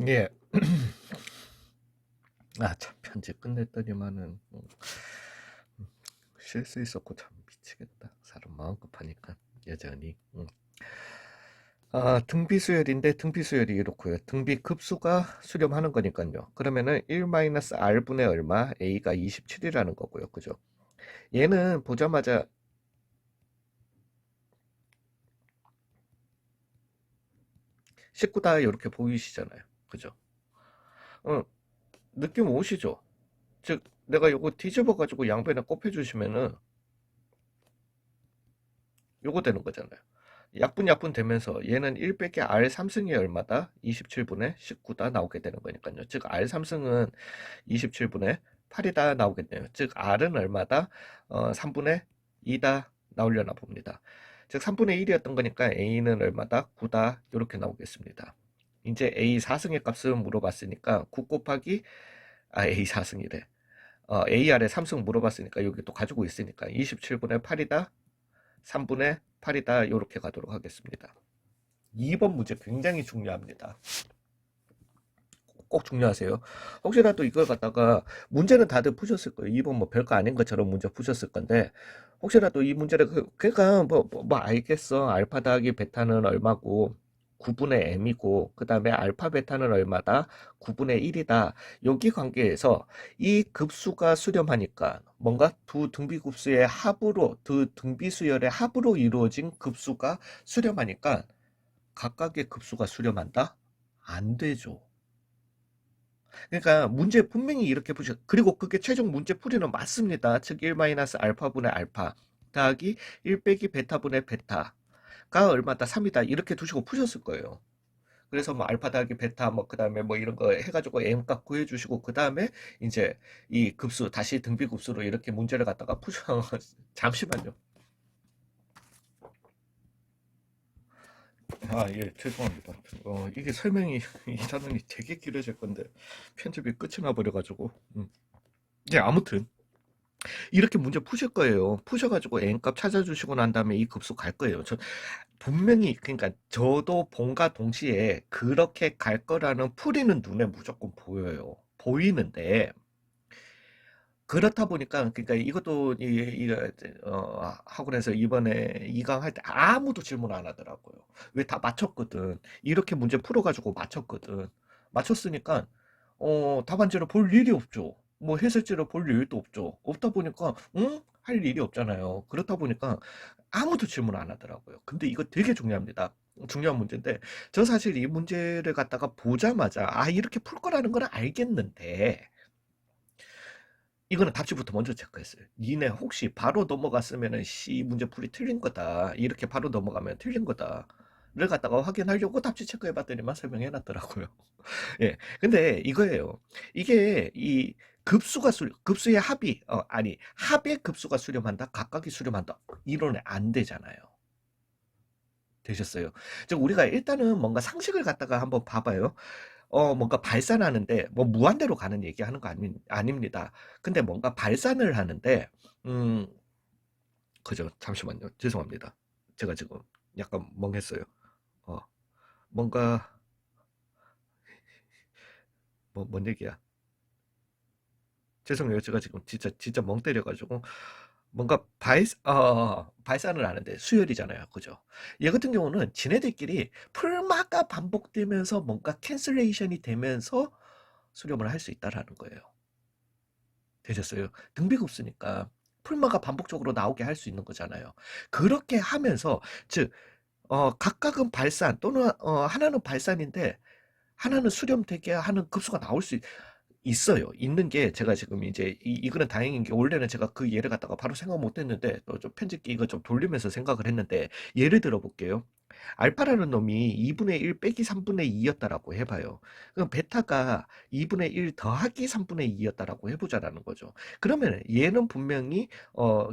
예. 참 편집 끝냈더니만은 쉴 수 있었고 참 미치겠다. 사람 마음 급하니까 여전히. 등비 수열인데 등비 수열이 이렇고요. 등비 급수가 수렴하는 거니까요. 그러면은 1-r분의 얼마, a가 27이라는 거고요. 그죠? 얘는 보자마자 19다 이렇게 보이시잖아요. 그죠? 어, 느낌 오시죠? 즉 내가 요거 뒤집어 가지고 양변에 곱해 주시면은 요거 되는 거잖아요. 약분 되면서 얘는 1 빼기 R 3승이 얼마다? 27분의 19다 나오게 되는 거니까요. 즉 R 3승은 27분의 8이다 나오겠네요. 즉 R은 얼마다? 3분의 2다 나오려나 봅니다. 즉 3분의 1이었던 거니까 A는 얼마다? 9다 이렇게 나오겠습니다. 이제 A 4승의 값을 물어봤으니까 9 곱하기 A 4승이래. AR에 3승 물어봤으니까 여기 또 가지고 있으니까 27분의 8이다 3분의 8이다 이렇게 가도록 하겠습니다. 2번 문제 굉장히 중요합니다. 꼭 중요하세요. 혹시라도 이걸 갖다가 문제는 다들 푸셨을 거예요. 2번 뭐 별거 아닌 것처럼 문제 푸셨을 건데 혹시라도 이 문제를 그러니까 뭐 알겠어. 알파 더하기 베타는 얼마고 9분의 m이고 그 다음에 알파 베타는 얼마다 9분의 1이다. 여기 관계에서 이 급수가 수렴하니까 뭔가 두 등비급수의 합으로 두 등비수열의 합으로 이루어진 급수가 수렴하니까 각각의 급수가 수렴한다? 안 되죠. 그러니까 문제 분명히 이렇게 푸셨 그리고 그게 최종 문제 풀이는 맞습니다. 즉 1-알파분의 알파 더하기 1 빼기 베타분의 베타가 얼마다 3이다 이렇게 두시고 푸셨을 거예요. 그래서 뭐 알파 더하기 베타 뭐 그다음에 뭐 이런 거 해가지고 m 값 구해주시고 그다음에 이제 이 급수 다시 등비급수로 이렇게 문제를 갖다가 푸셔. 잠시만요. 예, 죄송합니다. 이게 설명이 이 단원이 되게 길어질 건데 편집이 끝이 나버려가지고. 예, 아무튼 이렇게 문제 푸실 거예요. 푸셔가지고 n값 찾아주시고 난 다음에 이 급수 갈 거예요. 분명히 그러니까 저도 본과 동시에 그렇게 갈 거라는 풀이는 눈에 무조건 보여요. 보이는데 그렇다 보니까 그러니까 이것도 학원에서 이번에 2강 할 때 아무도 질문 안 하더라고요. 왜 다 맞췄거든. 이렇게 문제 풀어가지고 맞췄거든. 맞췄으니까 답안지를 볼 일이 없죠. 뭐 해설지를 볼 일도 없죠. 없다 보니까 응? 할 일이 없잖아요. 그렇다 보니까 아무도 질문 안 하더라고요. 근데 이거 되게 중요합니다. 중요한 문제인데 저 사실 이 문제를 갖다가 보자마자 이렇게 풀 거라는 걸 알겠는데 이거는 답지부터 먼저 체크했어요. 니네 혹시 바로 넘어갔으면은 이 문제 풀이 틀린 거다. 이렇게 바로 넘어가면 틀린 거다. 를 갖다가 확인하려고 답지 체크해 봤더니만 설명해 놨더라고요. 예. 근데 이거예요. 이게 이 급수의 합이 아니 합의 급수가 수렴한다. 각각이 수렴한다. 이론에 안 되잖아요. 되셨어요? 즉 우리가 일단은 뭔가 상식을 갖다가 한번 봐봐요. 뭔가 발산하는데 뭐 무한대로 가는 얘기하는 거 아닙니다. 근데 뭔가 발산을 하는데 음 그죠. 잠시만요. 죄송합니다. 제가 지금 약간 멍했어요. 어 뭔가 뭔 얘기야? 죄송해요. 제가 지금 진짜 멍 때려가지고 뭔가 발산을 하는데 수열이잖아요. 그죠? 얘 같은 경우는 지네들끼리 풀마가 반복되면서 뭔가 캔슬레이션이 되면서 수렴을 할 수 있다라는 거예요. 되셨어요? 등비급수니까 풀마가 반복적으로 나오게 할 수 있는 거잖아요. 그렇게 하면서 즉 각각은 발산 또는 하나는 발산인데 하나는 수렴되게 하는 급수가 나올 수 있어요. 있는 게 제가 지금 이제 이거는 다행인 게 원래는 제가 그 예를 갖다가 바로 생각 못 했는데 좀 편집기 이거 좀 돌리면서 생각을 했는데 예를 들어 볼게요. 알파라는 놈이 2분의 1 빼기 3분의 2였다라고 해봐요. 그럼 베타가 2분의 1 더하기 3분의 2였다라고 해보자라는 거죠. 그러면 얘는 분명히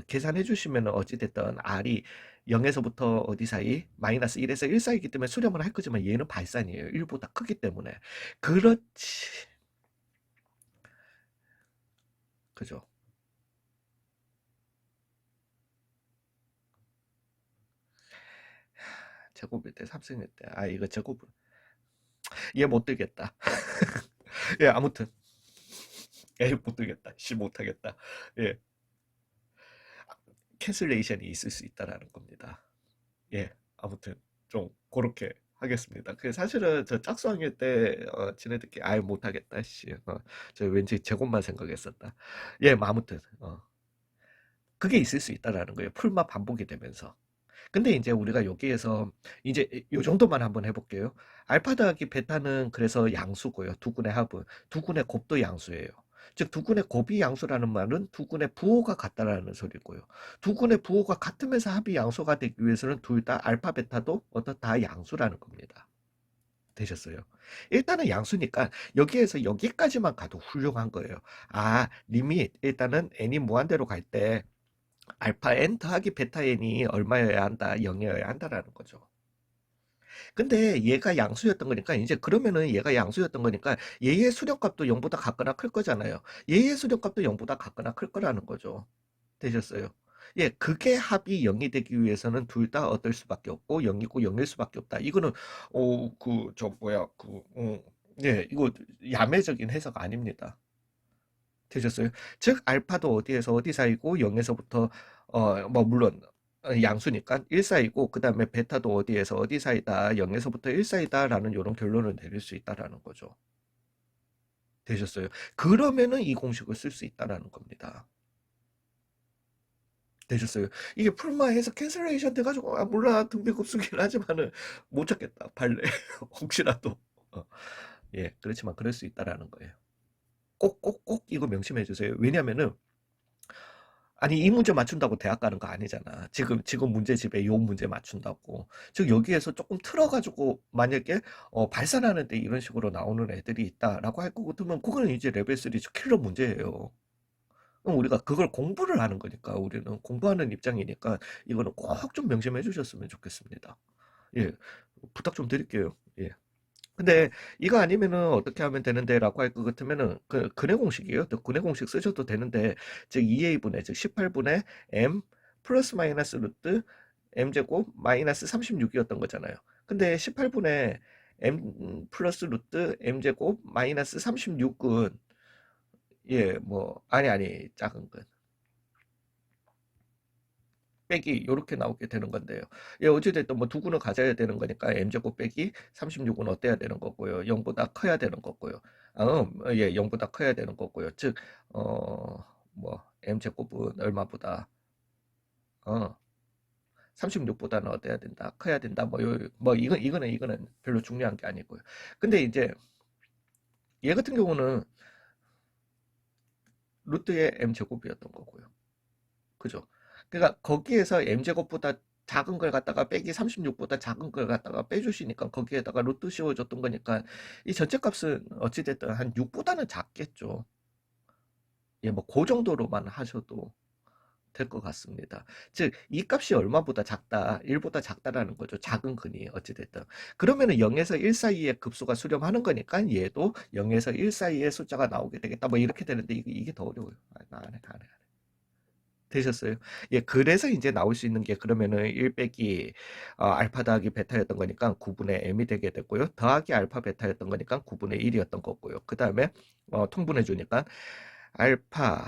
계산해 주시면 어찌됐든 R이 0에서부터 어디 사이 마이너스 1에서 1 사이기 때문에 수렴을 할 거지만 얘는 발산이에요. 1보다 크기 때문에. 그렇지. 그죠. 제곱일 때 3승일 때 이거 제곱 얘 못 들겠다. 예, 아무튼 얘 못 들겠다. 씨 못하겠다. 예, 캔슬레이션이 있을 수 있다라는 겁니다. 예, 아무튼 좀 그렇게 하겠습니다. 그 사실은 저 짝수학일 때 지네들끼리 아예 못하겠다 씨. 저 왠지 제 것만 생각했었다. 예, 뭐 아무튼 그게 있을 수 있다라는 거예요. 풀마 반복이 되면서. 근데 이제 우리가 여기에서 이제 요 정도만 한번 해볼게요. 알파 더하기 베타는 그래서 양수고요. 두근의 합은 두근의 곱도 양수예요. 즉 두근의 곱이 양수라는 말은 두근의 부호가 같다라는 소리고요. 두근의 부호가 같으면서 합이 양수가 되기 위해서는 둘 다 알파 베타도 다 양수라는 겁니다. 되셨어요? 일단은 양수니까 여기에서 여기까지만 가도 훌륭한 거예요. 아, 리밋 일단은 n이 무한대로 갈 때 알파 n 더하기 베타 n이 얼마여야 한다? 0이어야 한다라는 거죠. 근데 얘가 양수였던 거니까 이제 그러면은 얘가 양수였던 거니까 얘의 수렴값도 0보다 같거나 클 거잖아요. 얘의 수렴값도 0보다 같거나 클 거라는 거죠. 되셨어요? 예, 그게 합이 0이 되기 위해서는 둘 다 어떨 수밖에 없고 0이고 0일 수밖에 없다. 이거는 뭐야 예, 이거 야매적인 해석 아닙니다. 되셨어요? 즉 알파도 어디에서 어디 사이고 0에서부터 뭐 물론 양수니까 1 사이고 그다음에 베타도 어디에서 어디 사이다 0에서부터 1 사이다라는 이런 결론을 내릴 수 있다라는 거죠. 되셨어요? 그러면은 이 공식을 쓸 수 있다라는 겁니다. 되셨어요? 이게 풀마해서 캔슬레이션 돼가지고 아 몰라 등비급수긴 하지만은 못 찾겠다 발레 혹시라도 예 그렇지만 그럴 수 있다라는 거예요. 꼭 이거 명심해 주세요. 왜냐면은 아니 이 문제 맞춘다고 대학 가는 거 아니잖아. 지금 문제집에 요 문제 맞춘다고. 즉 여기에서 조금 틀어가지고 만약에 발산하는데 이런 식으로 나오는 애들이 있다라고 할 거 같으면 그거는 이제 레벨 3 킬러 문제예요. 그럼 우리가 그걸 공부를 하는 거니까 우리는 공부하는 입장이니까 이거는 꼭 좀 명심해 주셨으면 좋겠습니다. 예, 부탁 좀 드릴게요. 예. 근데 이거 아니면은 어떻게 하면 되는데라고 할 것 같으면은 그 근해 공식이에요. 또 근해 공식 쓰셔도 되는데 즉 2a분의 즉 18분의 m 플러스 마이너스 루트 m 제곱 마이너스 36이었던 거잖아요. 근데 18분의 m 플러스 루트 m 제곱 마이너스 36은 예, 뭐 아니 작은 건 빼기 요렇게 나오게 되는 건데요. 예, 어찌됐든 뭐 두구는 가져야 되는 거니까 m제곱 빼기 36은 어때야 되는 거고요. 0보다 커야 되는 거고요. 예, 0보다 커야 되는 거고요. 즉, 뭐 m제곱은 얼마보다 36보다는 어때야 된다, 커야 된다. 뭐 이거는 별로 중요한 게 아니고요. 근데 이제 얘 같은 경우는 루트의 m제곱이었던 거고요. 그죠? 그러니까 거기에서 m제곱보다 작은 걸 갖다가 빼기 36보다 작은 걸 갖다가 빼주시니까 거기에다가 루트 씌워줬던 거니까 이 전체 값은 어찌됐든 한 6보다는 작겠죠. 예, 뭐 그 정도로만 하셔도 될 것 같습니다. 즉, 이 값이 얼마보다 작다, 1보다 작다라는 거죠. 작은 근이 어찌됐든. 그러면은 0에서 1 사이에 급수가 수렴하는 거니까 얘도 0에서 1 사이에 숫자가 나오게 되겠다. 뭐 이렇게 되는데 이게 더 어려워요. 안 해. 되셨어요? 예, 그래서 이제 나올 수 있는 게 그러면은 1 빼기 알파 더하기 베타였던 거니까 9분의 m이 되게 됐고요. 더하기 알파 베타였던 거니까 9분의 1이었던 거고요. 그 다음에 통분해 주니까 알파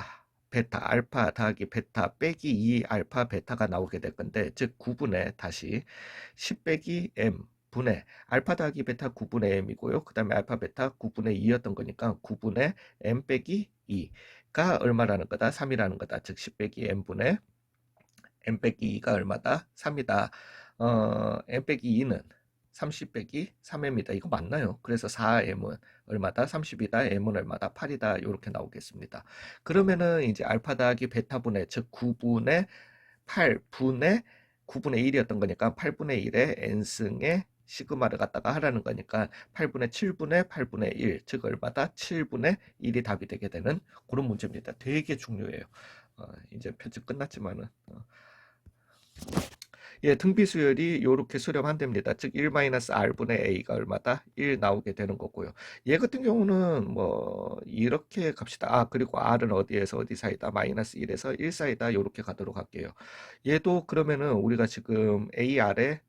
더하기 베타 빼기 2 알파 베타가 나오게 될 건데 즉 9분의 다시 10 빼기 m 분의 알파 더하기 베타 9분의 m이고요. 그 다음에 알파 베타 9분의 2였던 거니까 9분의 m 빼기 2가 얼마라는 거다? 3이라는 거다. 즉 10 빼기 m분의 m 빼기 2가 얼마다? 3이다. m 빼기 2는 30 빼기 3m이다. 이거 맞나요? 그래서 4m은 얼마다? 30이다. m은 얼마다? 8이다. 이렇게 나오겠습니다. 그러면은 이제 알파 더하기 베타분의 즉 9분의 8분의 9분의 1이었던 거니까 8분의 1에 n승의 시그마를 갖다가 하라는 거니까 8분의 7분의 8분의 1, 즉 얼마다? 7분의 1이 답이 되게 되는 그런 문제입니다. 되게 중요해요. 이제 편집 끝났지만은 예, 등비 수열이 요렇게 수렴한답니다. 즉 1-r분의 a가 얼마다? 1 나오게 되는 거고요. 얘 같은 경우는 뭐 이렇게 갑시다. 그리고 r은 어디에서 어디 사이다? 마이너스 1에서 1 사이다. 요렇게 가도록 할게요. 얘도 그러면은 우리가 지금 ar에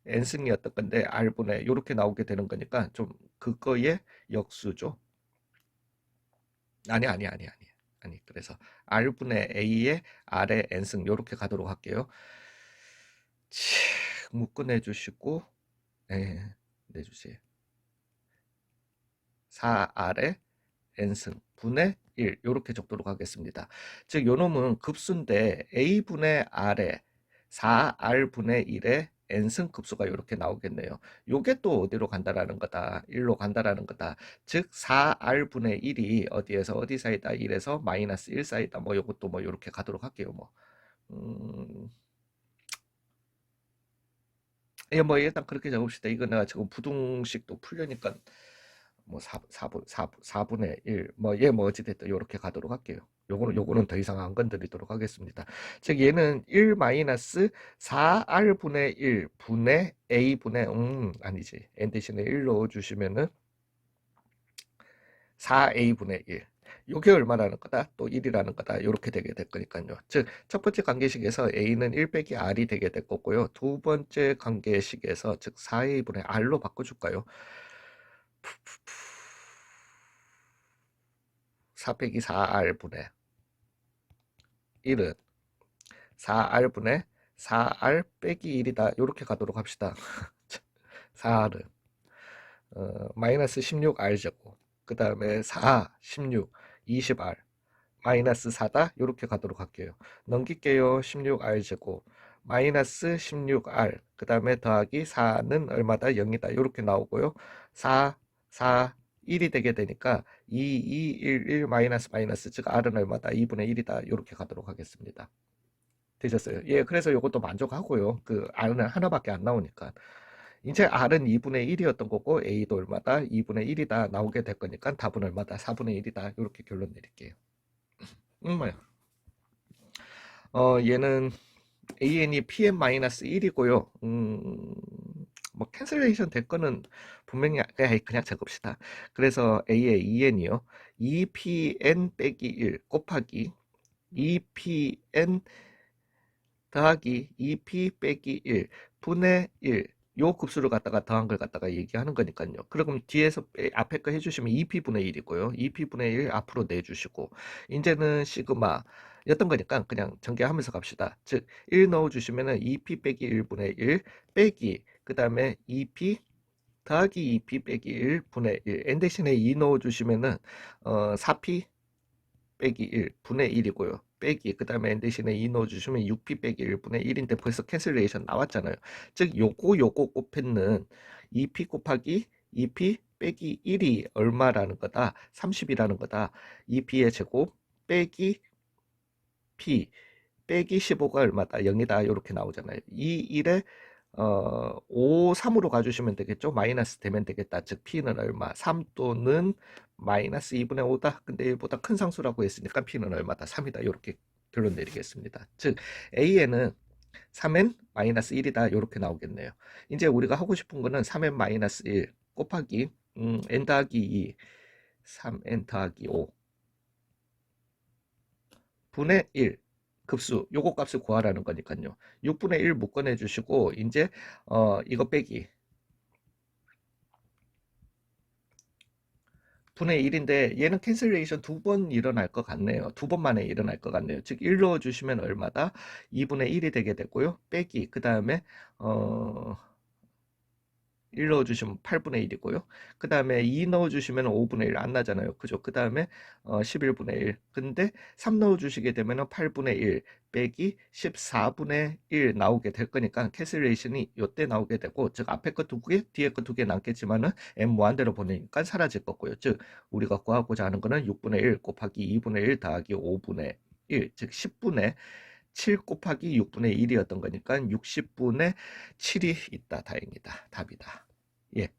n승이었던 건데 r분의 이렇게 나오게 되는 거니까 좀 그거의 역수죠. 아니. 그래서 r분의 a의 r의 n승 이렇게 가도록 할게요. 묶어 내주시고, 네, 내주세요. 4r의 n승 분의 1 이렇게 적도록 하겠습니다. 즉 요놈은 급수인데 a분의 r에 4r분의 1의 n승 급수가 이렇게 나오겠네요. 요게 또 어디로 간다라는 거다. 1로 간다라는 거다. 즉 4r분의 1이 어디에서 어디 사이다. 1에서 마이너스 1 사이다. 뭐 요것도 뭐 이렇게 가도록 할게요. 뭐. 예, 뭐 일단 그렇게 적읍시다. 이거 내가 지금 부등식도 풀려니까 뭐 4분의 1, 뭐, 얘 뭐 어찌됐든 요렇게 가도록 할게요. 요거는 더 이상 안 건드리도록 하겠습니다. 즉, 얘는 1 마이너스 4r분의 1 분의 a분의, 아니지. n 대신에 1 넣어주시면은 4a분의 1. 요게 얼마라는 거다? 또 1이라는 거다. 요렇게 되게 될 거니까요. 즉, 첫 번째 관계식에서 a는 1 빼기 r이 되게 될 거고요. 두 번째 관계식에서, 즉, 4a분의 r로 바꿔줄까요? 4 빼기 4r분의 1은 4r분의 4r 빼기 1이다. 이렇게 가도록 합시다. 4r은 마이너스 16r 제곱, 그 다음에 4, 16, 20r 마이너스 4다. 이렇게 가도록 할게요. 넘길게요. 16r 제곱 마이너스 16r, 그 다음에 더하기 4는 얼마다? 0이다. 이렇게 나오고요. 4, 4, 1이 되게 되니까 2, 2, 1, 1 마이너스 마이너스, 즉 r은 얼마다? 2분의 1이다. 이렇게 가도록 하겠습니다. 되셨어요? 예, 그래서 이것도 만족하고요. 그 r은 하나밖에 안 나오니까. 이제 r은 2분의 1이었던 거고 a도 얼마다? 2분의 1이다 나오게 될 거니까 답은 얼마다? 4분의 1이다. 이렇게 결론 내릴게요. 뭐야? 얘는 an이 pn-1이고요. 뭐 캔슬레이션 될 거는 분명히 그냥 적읍시다. 그래서 a의 2n이요. 2pn 빼기 1 곱하기 2pn 더하기 2p 빼기 1 분의 1, 요 급수를 갖다가 더한 걸 갖다가 얘기하는 거니까요. 그럼 뒤에서 앞에 거 해주시면 2p분의 1이고요. 2p분의 1 앞으로 내주시고, 이제는 시그마 였던 거니까 그냥 전개하면서 갑시다. 즉, 1 넣어주시면은 2p 빼기 1분의 1 빼기, 그 다음에 2p 더하기 2p 빼기 1 분의 1, n 대신에 2 넣어주시면은 4p 빼기 1 분의 1이고요. 빼기, 그 다음에 n 대신에 2 넣어주시면 6p 빼기 1분의 1인데 벌써 캔슬레이션 나왔잖아요. 즉 요거 곱했는 2p 곱하기 2p 빼기 1이 얼마라는 거다? 30이라는 거다. 2p의 제곱 빼기 p 빼기 15가 얼마다? 0이다. 이렇게 나오잖아요. 이 1에 5, 3으로 가주시면 되겠죠. 마이너스 되면 되겠다. 즉 p는 얼마? 3 또는 마이너스 2분의 5다. 근데 1보다 큰 상수라고 했으니까 p는 얼마다? 3이다. 이렇게 결론 내리겠습니다. 즉 a에는 3n 마이너스 1이다. 이렇게 나오겠네요. 이제 우리가 하고 싶은 거는 3n 마이너스 1 곱하기 n 더하기 2, 3n 더하기 5 분의 1 급수 요거 값을 구하라는 거니까요. 6분의 1 묶어내 주시고, 이제 이거 빼기 분의 1인데 얘는 캔슬레이션 두 번 일어날 것 같네요. 두 번 만에 일어날 것 같네요. 즉 1 넣어주시면 얼마다? 2분의 1이 되게 되고요. 빼기, 그 다음에 1 넣어주시면 8분의 1이고요. 그 다음에 2 넣어주시면 5분의 1 안 나잖아요. 그죠? 그 다음에 11분의 1. 근데 3 넣어주시게 되면 8분의 1 빼기 14분의 1 나오게 될 거니까 캔슬레이션이 이때 나오게 되고, 즉 앞에 거 두 개, 뒤에 거 두 개 남겠지만은 m 무한대로 보내니까 사라질 거고요. 즉 우리가 구하고자 하는 거는 6분의 1 곱하기 2분의 1 더하기 5분의 1, 즉 10분의 7 곱하기 6분의 1이었던 거니까 60분의 7이 있다. 다행이다. 답이다. 예.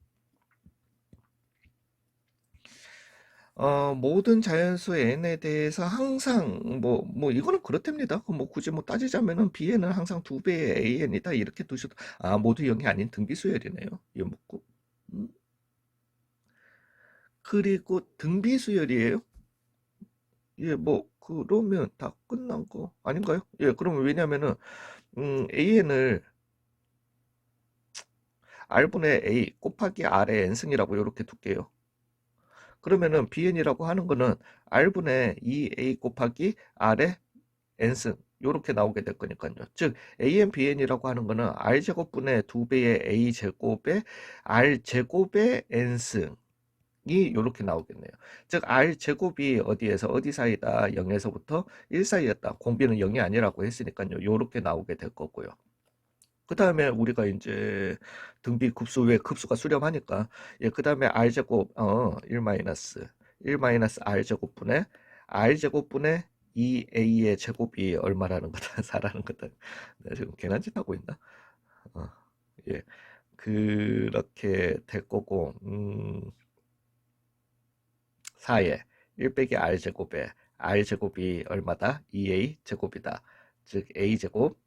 모든 자연수 n에 대해서 항상 이거는 그렇답니다. 뭐 굳이 뭐 따지자면은 b에는 항상 2배의 an이다. 이렇게 두셔도, 모두 0이 아닌 등비수열이네요. 이거 묻고. 그리고 등비수열이에요? 예, 뭐 그러면 다 끝난 거 아닌가요? 예, 그러면 왜냐면은 an을 r분의 a 곱하기 r의 n승이라고 이렇게 둘게요. 그러면은 bn이라고 하는 거는 r분의 2a 곱하기 r의 n승 요렇게 나오게 될 거니까요. 즉 an, bn이라고 하는 거는 r제곱분의 2배의 a제곱의 r제곱의 n승 이 요렇게 나오겠네요. 즉 r제곱이 어디에서 어디 사이다 0에서부터 1 사이였다. 공비는 0이 아니라고 했으니까요. 요렇게 나오게 될 거고요. 그 다음에 우리가 이제 등비 급수 왜 급수가 수렴하니까 그 다음에 r제곱 1 마이너스 r제곱분의 r제곱분의 2a의 제곱이 얼마라는 거다 4라는 거다. 내가 지금 괜한 짓 하고 있나? 어, 예 그렇게 될 거고 4에 1 빼기 r제곱에 r제곱이 얼마다? 2a 제곱이다. 즉 a제곱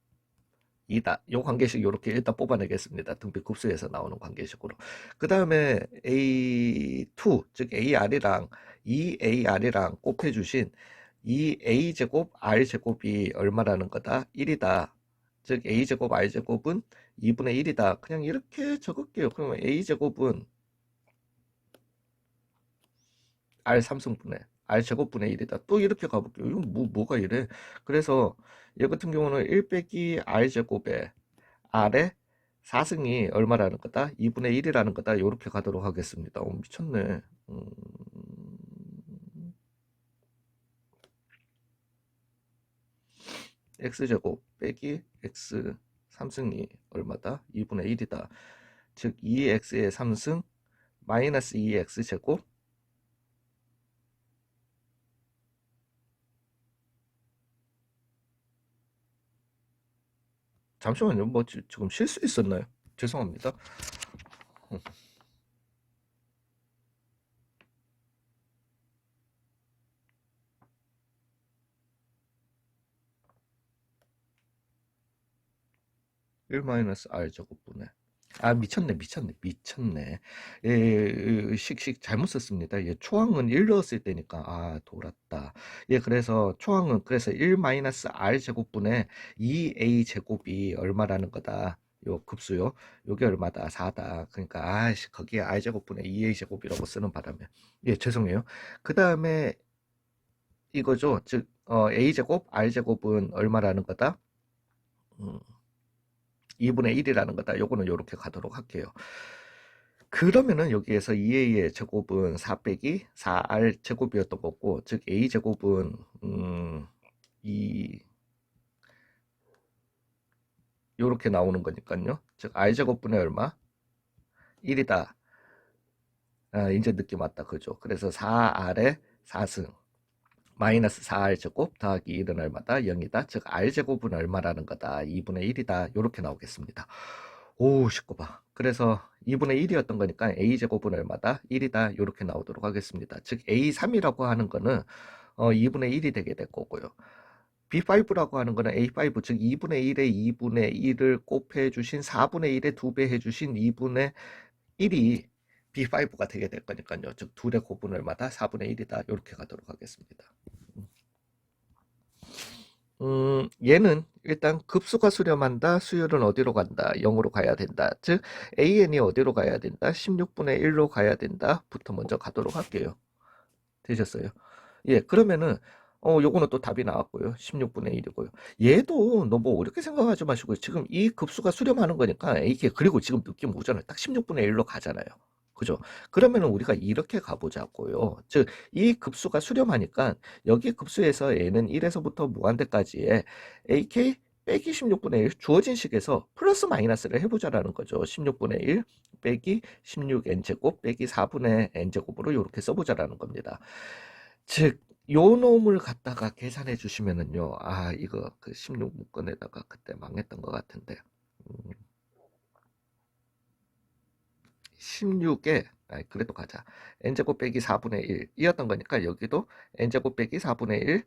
2다. 요 관계식 요렇게 일단 뽑아내겠습니다. 등비 급수에서 나오는 관계식으로. 그 다음에 A2, 즉 AR이랑 2AR이랑 곱해주신 2A제곱 R제곱이 얼마라는 거다? 1이다. 즉 A제곱 R제곱은 2분의 1이다. 그냥 이렇게 적을게요. 그러면 A제곱은 R3승분의 R제곱분의 1이다. 또 이렇게 가볼게요. 이건 뭐가 이래? 그래서 얘 같은 경우는 1 빼기 R제곱에 R의 4승이 얼마라는 거다? 2분의 1이라는 거다. 이렇게 가도록 하겠습니다. 미쳤네. X제곱 빼기 X 3승이 얼마다? 2분의 1이다. 즉 2X의 3승 마이너스 2X제곱 잠시만요. 뭐 지금 실수 있었나요? 죄송합니다. 1 마이너스 R 제곱분의 미쳤네. 식 잘못 썼습니다. 초항은 1 넣었을 때니까 돌았다. 그래서 초항은 그래서 1 마이너스 R 제곱분의 2A 제곱이 얼마라는 거다. 요 급수요. 요게 얼마다? 4다. 그러니까 거기에 R 제곱분의 2A 제곱이라고 쓰는 바람에 죄송해요. 그 다음에 이거죠. 즉 A 제곱 R 제곱은 얼마라는 거다? 2분의 1이라는 거다. 요거는 요렇게 가도록 할게요. 그러면은 여기에서 2a의 제곱은 4 빼기 4r 제곱이었던 거고, 즉 a 제곱은 요렇게 나오는 거니까요. 즉 r 제곱분의 얼마? 1이다. 이제 느낌 왔다. 그죠? 그래서 4r의 4승 마이너스 4r 제곱 더하기 1은 얼마다? 0이다. 즉 r 제곱은 얼마라는 거다? 2분의 1이다. 요렇게 나오겠습니다. 오, 쉽고봐. 그래서 2분의 1이었던 거니까 a제곱은 얼마다? 1이다. 요렇게 나오도록 하겠습니다. 즉 a3이라고 하는 거는 2분의 1이 되게 될 거고요. b5라고 하는 거는 a5, 즉 2분의 1에 2분의 1을 곱해 주신 4분의 1에 2배 해주신 2분의 1이 b5가 되게 될 거니까요. 즉 둘의 곱은 얼마다? 4분의 1이다. 이렇게 가도록 하겠습니다. 얘는 일단 급수가 수렴한다. 수열은 어디로 간다? 0으로 가야 된다. 즉 AN이 어디로 가야 된다? 16분의 1로 가야 된다. 부터 먼저 가도록 할게요. 되셨어요? 그러면은 요거는 또 답이 나왔고요. 16분의 1이고요. 얘도 너무 어렵게 생각하지 마시고 지금 이 급수가 수렴하는 거니까 이게 그리고 지금 느낌 오잖아요. 딱 16분의 1로 가잖아요. 그죠? 그러면은 우리가 이렇게 가보자고요. 즉, 이 급수가 수렴하니까 여기 급수에서 얘는 1에서부터 무한대까지의 AK 빼기 16분의 1 주어진 식에서 플러스 마이너스를 해보자라는 거죠. 16분의 1 빼기 16n제곱 빼기 4분의 n제곱으로 이렇게 써보자라는 겁니다. 즉, 요 놈을 갖다가 계산해 주시면은요. 이거 그 16 묶어내다가 그때 망했던 것 같은데. 16에 그래도 가자. n제곱 빼기 4분의 1 이었던 거니까 여기도 n제곱 빼기 4분의 1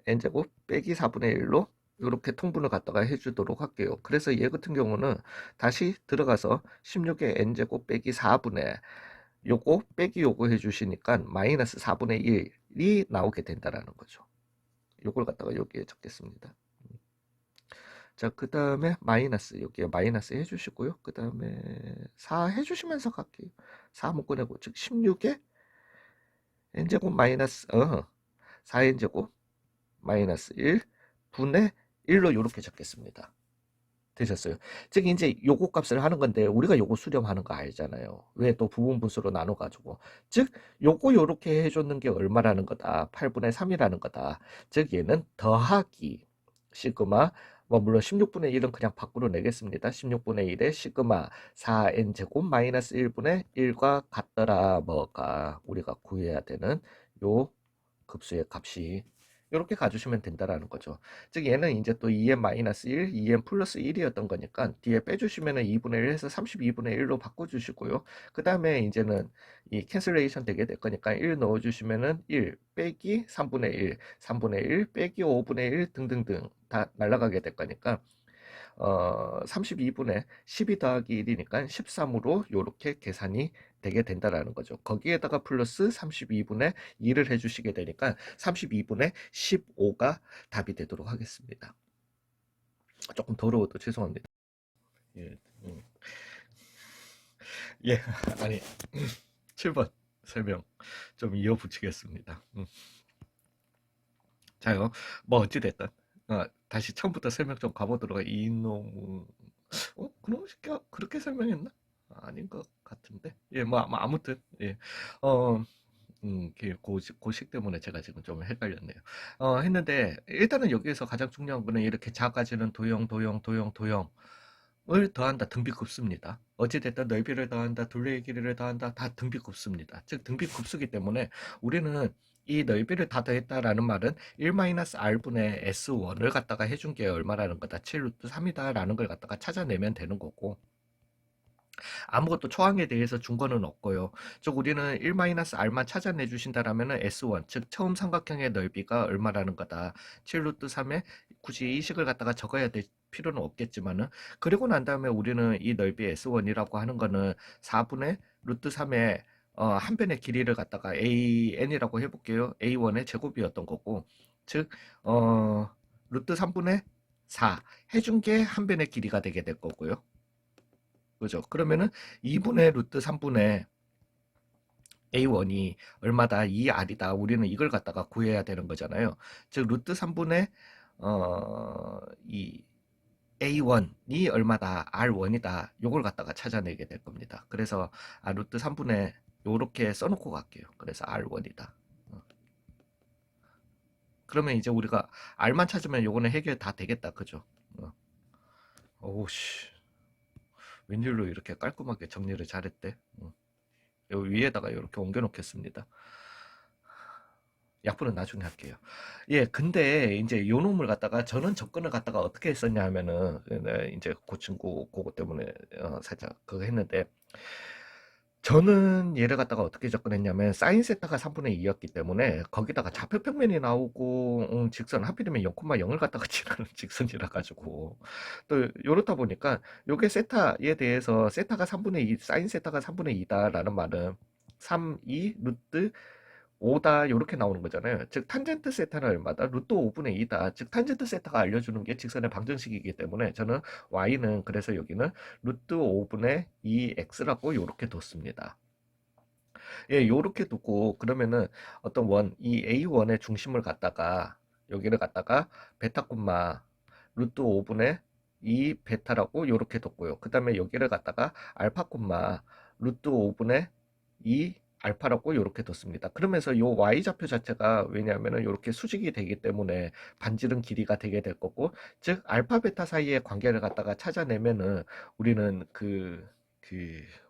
n제곱 빼기 4분의 1로 이렇게 통분을 갖다가 해주도록 할게요. 그래서 얘 같은 경우는 다시 들어가서 16에 n제곱 빼기 4분의 요거 빼기 요거 해주시니까 마이너스 4분의 1이 나오게 된다라는 거죠. 요걸 갖다가 여기에 적겠습니다. 자, 그 다음에 마이너스, 여기에 마이너스 해주시고요. 그 다음에 4 해주시면서 갈게요. 4 묶어내고, 즉 16에 n제곱 마이너스, 4n제곱 마이너스 1 분의 1로 이렇게 적겠습니다. 되셨어요? 즉 이제 요거 값을 하는 건데 우리가 요거 수렴하는 거 알잖아요. 왜 또 부분분수로 나눠 가지고. 즉 요거 요렇게 해줬는 게 얼마라는 거다. 8분의 3이라는 거다. 즉 얘는 더하기 시그마, 뭐 물론 16분의 1은 그냥 밖으로 내겠습니다. 16분의 1에 시그마 4n제곱 마이너스 1분의 1과 같더라. 뭐가 우리가 구해야 되는 요 급수의 값이 이렇게 가주시면 된다라는 거죠. 즉 얘는 이제 또 2n-1, 2n 플러스 1이었던 거니까 뒤에 빼주시면은 2분의 1 해서 32분의 1로 바꿔주시고요. 그 다음에 이제는 이 캔슬레이션 되게 될 거니까 1 넣어주시면은 1 빼기 3분의 1, 3분의 1 빼기 5분의 1 등등등 다 날아가게 될 거니까 32분의 12 더하기 1이니까 13으로 이렇게 계산이 되게 된다라는 거죠. 거기에다가 플러스 32분의 2를 해주시게 되니까 32분의 15가 답이 되도록 하겠습니다. 조금 더러워도 죄송합니다. 예, 예, 아니 7번 설명 좀 이어붙이겠습니다. 자요, 뭐 어찌됐든 다시 처음부터 설명 좀 가보도록 이놈, 그놈 새끼가 그렇게 설명했나? 아닌 것 같은데. 예, 뭐 아무튼 예, 어, 고식 때문에 제가 지금 좀 헷갈렸네요. 했는데 일단은 여기에서 가장 중요한 거는 이렇게 작아지는 도형을 더한다, 등비급수입니다. 어찌됐든 넓이를 더한다, 둘레의 길이를 더한다, 다 등비급수입니다. 즉 등비급수기 때문에 우리는 이 넓이를 다 더했다라는 말은 1-r분의 S1을 갖다가 해준 게 얼마라는 거다, 7루트 3이다 라는 걸 갖다가 찾아내면 되는 거고, 아무것도 초항에 대해서 준 거는 없고요. 즉 우리는 1-r만 찾아내 주신다라면은 S1, 즉 처음 삼각형의 넓이가 얼마라는 거다. 7루트 3에 굳이 이 식을 갖다가 적어야 될 필요는 없겠지만은, 그리고 난 다음에 우리는 이 넓이 S1이라고 하는 거는 4분의 루트 3의 한 변의 길이를 갖다가 AN이라고 해볼게요. A1의 제곱이었던 거고, 즉 루트 3분의 4 해준 게 한 변의 길이가 되게 될 거고요. 그죠? 그러면은 2분의 루트 3분의 A1이 얼마다? 2R이다. 우리는 이걸 갖다가 구해야 되는 거잖아요. 즉 루트 3분의 이 A1이 얼마다? R1이다. 요걸 갖다가 찾아내게 될 겁니다. 그래서 루트 3분의 요렇게 써놓고 갈게요. 그래서 R1이다. 그러면 이제 우리가 R만 찾으면 요거는 해결 다 되겠다. 그죠? 오우씨. 웬일로 이렇게 깔끔하게 정리를 잘했대. 요 위에다가 이렇게 옮겨 놓겠습니다. 약분은 나중에 할게요. 예, 근데 이제 요 놈을 갖다가 저는 접근을 갖다가 어떻게 했었냐 하면은, 네, 이제 그 친구 그거 때문에 살짝 그거 했는데, 저는 얘를 갖다가 어떻게 접근했냐면 사인 세타가 3분의 2였기 때문에 거기다가 좌표평면이 나오고 직선 하필이면 0,0을 갖다가 칠하는 직선이라 가지고, 또 요렇다 보니까 요게 세타에 대해서 세타가 3분의 2, 사인 세타가 3분의 2다라는 말은 3, 2 루트 5다 요렇게 나오는 거잖아요. 즉 탄젠트 세타는 얼마다? 루트 5분의 2다. 즉 탄젠트 세타가 알려주는 게 직선의 방정식이기 때문에 저는 y는, 그래서 여기는 루트 5분의 2x라고 요렇게 뒀습니다. 예, 요렇게 두고 그러면은 어떤 이 A1의 중심을 갖다가 여기를 갖다가 베타 콤마 루트 5분의 2 베타라고 요렇게 뒀고요. 그 다음에 여기를 갖다가 알파 콤마 루트 5분의 2 알파라고 이렇게 뒀습니다. 그러면서 요 y좌표 자체가 왜냐하면은 이렇게 수직이 되기 때문에 반지름 길이가 되게 될 거고, 즉 알파 베타 사이의 관계를 갖다가 찾아내면은 우리는 그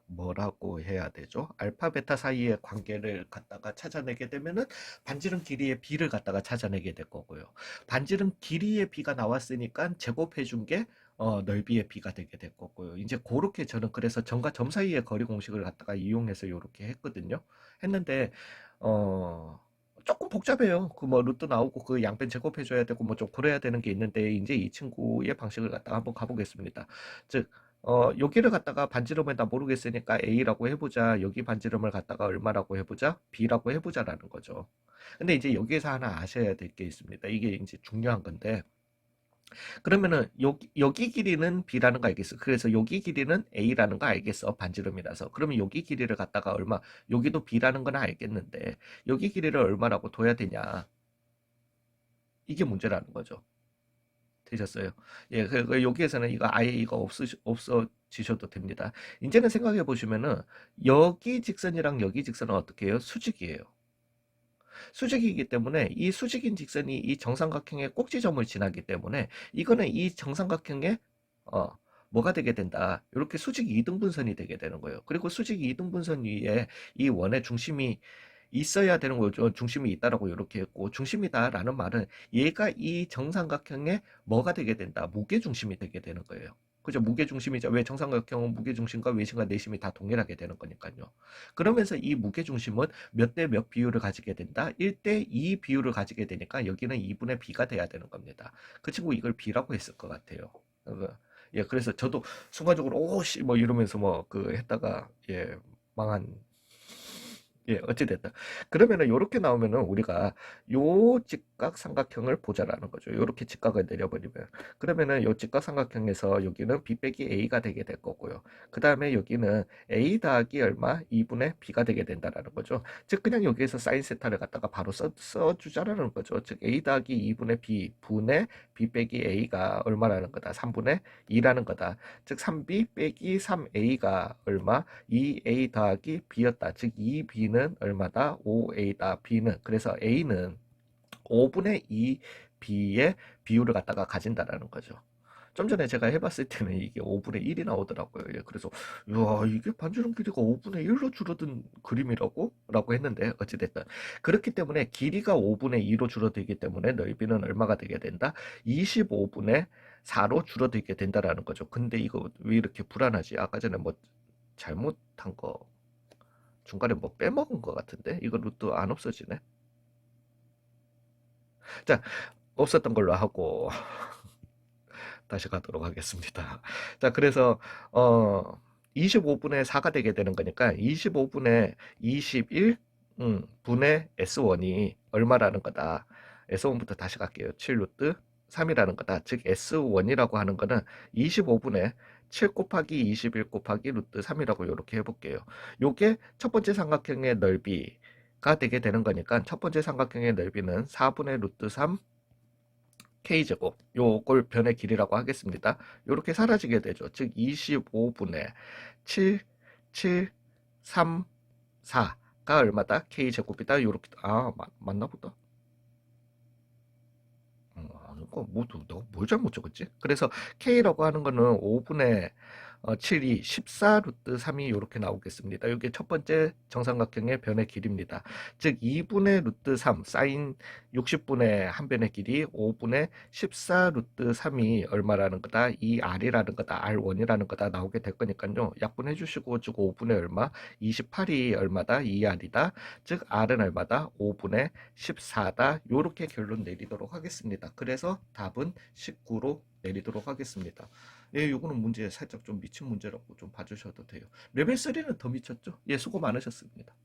뭐라고 해야 되죠? 알파 베타 사이의 관계를 갖다가 찾아내게 되면은 반지름 길이의 비를 갖다가 찾아내게 될 거고요. 반지름 길이의 비가 나왔으니까 제곱해 준 게 넓이의 비가 되게 될 거고요. 이제 그렇게 저는 그래서 점과 점 사이의 거리 공식을 갖다가 이용해서 이렇게 했거든요. 했는데 조금 복잡해요. 그 뭐 루트 나오고 그 양변 제곱해 줘야 되고 뭐 좀 그래야 되는 게 있는데, 이제 이 친구의 방식을 갖다가 한번 가보겠습니다. 즉 여기를 갖다가 반지름을 다 모르겠으니까 A라고 해보자. 여기 반지름을 갖다가 얼마라고 해보자. B라고 해보자라는 거죠. 근데 이제 여기에서 하나 아셔야 될 게 있습니다. 이게 이제 중요한 건데, 그러면은 여기 길이는 B라는 거 알겠어. 그래서 여기 길이는 A라는 거 알겠어. 반지름이라서. 그러면 여기 길이를 갖다가 얼마, 여기도 B라는 건 알겠는데 여기 길이를 얼마라고 둬야 되냐. 이게 문제라는 거죠. 되셨어요? 예, 여기에서는 이거 아예 이거 없어지셔도 됩니다. 이제는 생각해 보시면은 여기 직선이랑 여기 직선은 어떻게 해요? 수직이에요. 수직이기 때문에 이 수직인 직선이 이 정삼각형의 꼭지점을 지나기 때문에 이거는 이 정삼각형의 어, 뭐가 되게 된다. 이렇게 수직 이등분선이 되게 되는 거예요. 그리고 수직 이등분선 위에 이 원의 중심이 있어야 되는 거죠. 중심이 있다라고 이렇게 했고 중심이다라는 말은 얘가 이 정삼각형의 뭐가 되게 된다. 무게중심이 되게 되는 거예요. 그죠? 무게중심이죠. 왜 정삼각형은 무게중심과 외심과 내심이 다 동일하게 되는 거니까요. 그러면서 이 무게중심은 몇 대 몇 비율을 가지게 된다? 1대 2 비율을 가지게 되니까 여기는 2분의 B가 돼야 되는 겁니다. 그 친구 이걸 B라고 했을 것 같아요. 예, 그래서 저도 순간적으로 오씨 뭐 이러면서 뭐 그 했다가 예, 망한 예, 어찌됐든. 그러면은 요렇게 나오면은 우리가 요 직각삼각형을 보자라는 거죠. 요렇게 직각을 내려버리면. 그러면은 요 직각삼각형에서 여기는 B 빼기 A가 되게 될 거고요. 그 다음에 여기는 A 더하기 얼마? 2분의 B가 되게 된다라는 거죠. 즉, 그냥 여기에서 사인 세타를 갖다가 바로 써주자라는 거죠. 즉, A 더하기 2분의 B 분의 B 빼기 A가 얼마라는 거다? 3분의 2라는 거다. 즉, 3B 빼기 3A가 얼마? 2A 더하기 B였다. 즉 2B는 얼마다? 5A다. B는 그래서 A는 5분의 2B의 비율을 갖다가 가진다라는 거죠. 좀 전에 제가 해봤을 때는 이게 5분의 1이 나오더라고요. 예, 그래서 이야 이게 반지름 길이가 5분의 1로 줄어든 그림이라고? 라고 했는데 어찌됐든 그렇기 때문에 길이가 5분의 2로 줄어들기 때문에 넓이는 얼마가 되게 된다? 25분의 4로 줄어들게 된다라는 거죠. 근데 이거 왜 이렇게 불안하지? 아까 전에 뭐 잘못한 거 중간에 뭐 빼먹은 거 같은데 이거 루트 안 없어지네. 자, 없었던 걸로 하고 다시 가도록 하겠습니다. 자, 그래서 어 25분의 4가 되게 되는 거니까 25분의 21 분의 S1이 얼마라는 거다. S1부터 다시 갈게요. 7 루트 3이라는 거다. 즉 S1이라고 하는 거는 25분의 7 곱하기 21 곱하기 루트 3이라고 이렇게 해볼게요. 요게 첫 번째 삼각형의 넓이가 되게 되는 거니까 첫 번째 삼각형의 넓이는 4분의 루트 3 K제곱 요걸 변의 길이라고 하겠습니다. 요렇게 사라지게 되죠. 즉 25분의 7, 7, 3, 4가 얼마다? K제곱이다. 요렇게 맞나 보다. 아니고 뭐 내가 뭘 잘못 적었지? 그래서 K라고 하는 거는 5분의 7이 14 루트 3이 이렇게 나오겠습니다. 이게 첫 번째 정삼각형의 변의 길이입니다. 즉 2분의 루트 3 사인 60분의 한 변의 길이 5분의 14 루트 3이 얼마라는 거다? 이 R이라는 거다. R1이라는 거다. 나오게 될 거니까요. 약분해 주시고 즉 5분의 얼마? 28이 얼마다? 2R이다. 즉 R은 얼마다? 5분의 14다. 요렇게 결론 내리도록 하겠습니다. 그래서 답은 19로 내리도록 하겠습니다. 예, 요거는 문제 살짝 좀 미친 문제라고 좀 봐주셔도 돼요. 레벨 3는 더 미쳤죠? 예, 수고 많으셨습니다.